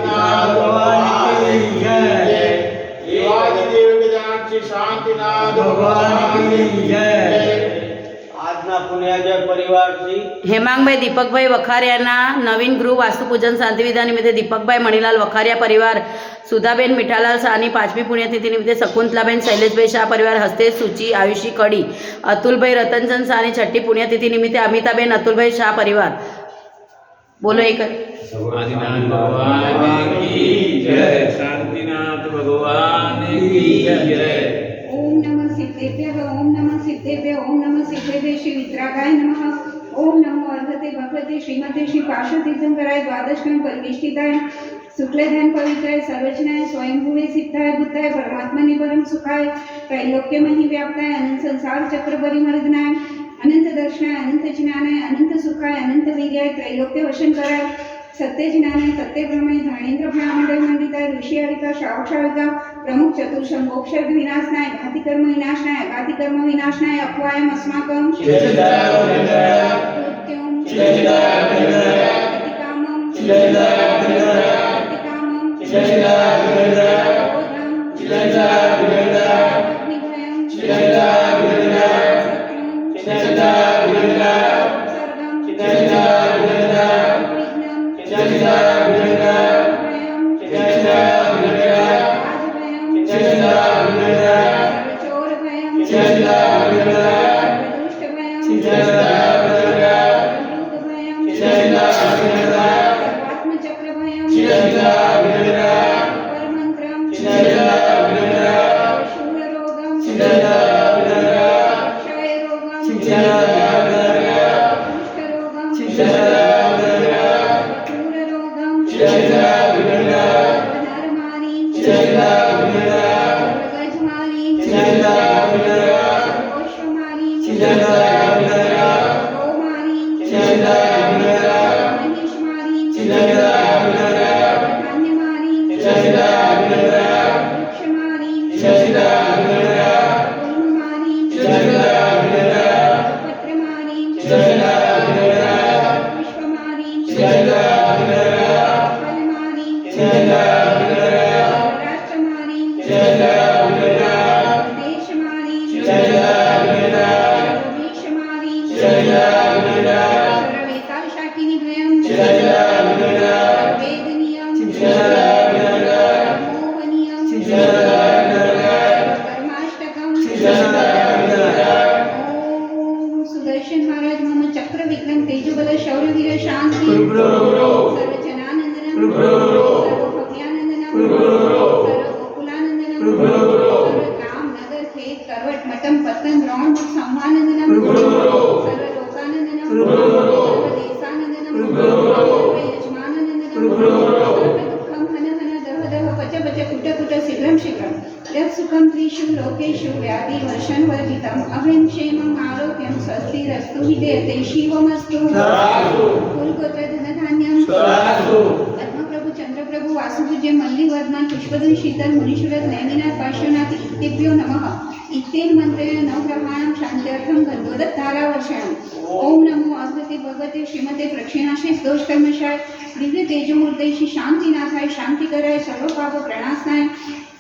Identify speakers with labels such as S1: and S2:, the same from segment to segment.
S1: शांतिनाथ भगवान की जय। देवादिदेव गजानन शांतिनाथ भगवान की जय।
S2: આજના પુણ્યાજય પરિવારથી
S3: હેમાંગભાઈ દીપકભાઈ વખારિયાના નવીન ગૃહ વાસ્તુપૂજન શાંતિવિધાન નિમિત્તે દીપકભાઈ મણીલાલ વખારિયા પરિવાર, સુધાબેન મીઠાલાલ શાહની 5મી પુણ્યતિથિ નિમિત્તે શકુંતલાબેન શૈલેષભાઈ શાહ પરિવાર હસ્તે સૂચિ આયુષી કડી, અતુલભાઈ રતનચંદ શાહની 6ઠ્ઠી પુણ્યતિથિ નિમિત્તે અમિતાબેન અતુલભાઈ શાહ પરિવાર. બોલો એક
S1: आदिनाथ भगवान की जय। शांतिनाथ भगवान की जय।
S4: ओम नमः सिद्धेभ्यः ओम नमः सिद्धेभ्यः ओम नमः सिद्धेभ्यः श्री वितरागाय नमः। ओम नमो अर्घते भगवते श्रीमते श्री पार्श्वतीर्थंकराय द्वादशकं परिनिष्ठिताय शुक्लध्यान पवित्राय सर्वजनाय स्वयंभुवे सिद्धाय बुद्धाय परमात्मने परम सुखाय त्रैलोक्यमहि व्याप्ताय अनंत संसार चक्र परिमर्दनाय अनंत दर्शनाय अनंत ज्ञानाय अनंत सुखाय अनंत वीर्याय त्रैलोक्य वशन कराय सत्य ज्ञानाय सत्य ब्रह्मणे धरणेन्द्र ब्राह्मण मंडिताय ऋषि हरिका श्रावशाविका प्रमुख चतुर्शं मोक्षर विनाशनाय घाति कर्म विनाशनाय अघाति कर्म विनाशनाय अपवायम अस्माकं कृत्यं प्रतिकामं प्रभु वासुपूज्य मल्लिवर्धमान पुष्पदन शीतल मुनीश्वरत नैमिनाथ पार्श्वनाथ इत्येभ्यो नमः। इत्येन मंत्रेण नवग्रहाणां शान्त्यर्थं गन्धोदक धारावर्षणम्। ओम नमो अर्घते भगवते श्रीमते प्रक्षिणाशेष दोष कर्मशाय दिव्य तेजोमूर्तये श्री शांतिनाथाय शांतिकराय सर्व पाप प्रणाशनाय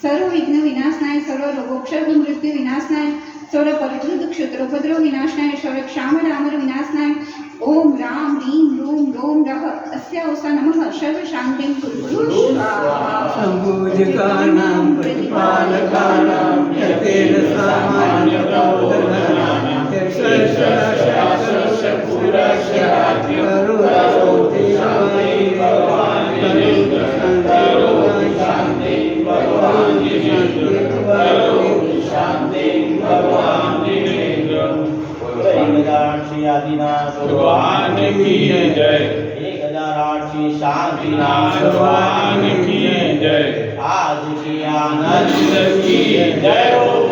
S4: सर्व विघ्न विनाशनाय सर्व रोगोपसर्ग मृत्यु विनाशनाय सर्व परिवृद्ध क्षुत्रोपद्रव विनाशनाय सर्व क्षाम डामर विनाशनाय ओम राम ह्रीं रूम रोम रः अस्यावसा नमः सर्व शांतिं कुरु
S5: संपूजकानां प्रतिपालकानां यतेन सामान्यप्रबोधनानां यक्षशास्त्रस्य पुरस्य करुणास्ते भगवान् शान्ति भगवान् शान्ति भगवान श्री आदिनाथ
S1: भगवान की जय।
S2: 1008 श्री शांतिनाथ
S1: भगवान की जय।
S2: आज की आनंद
S1: की जय हो।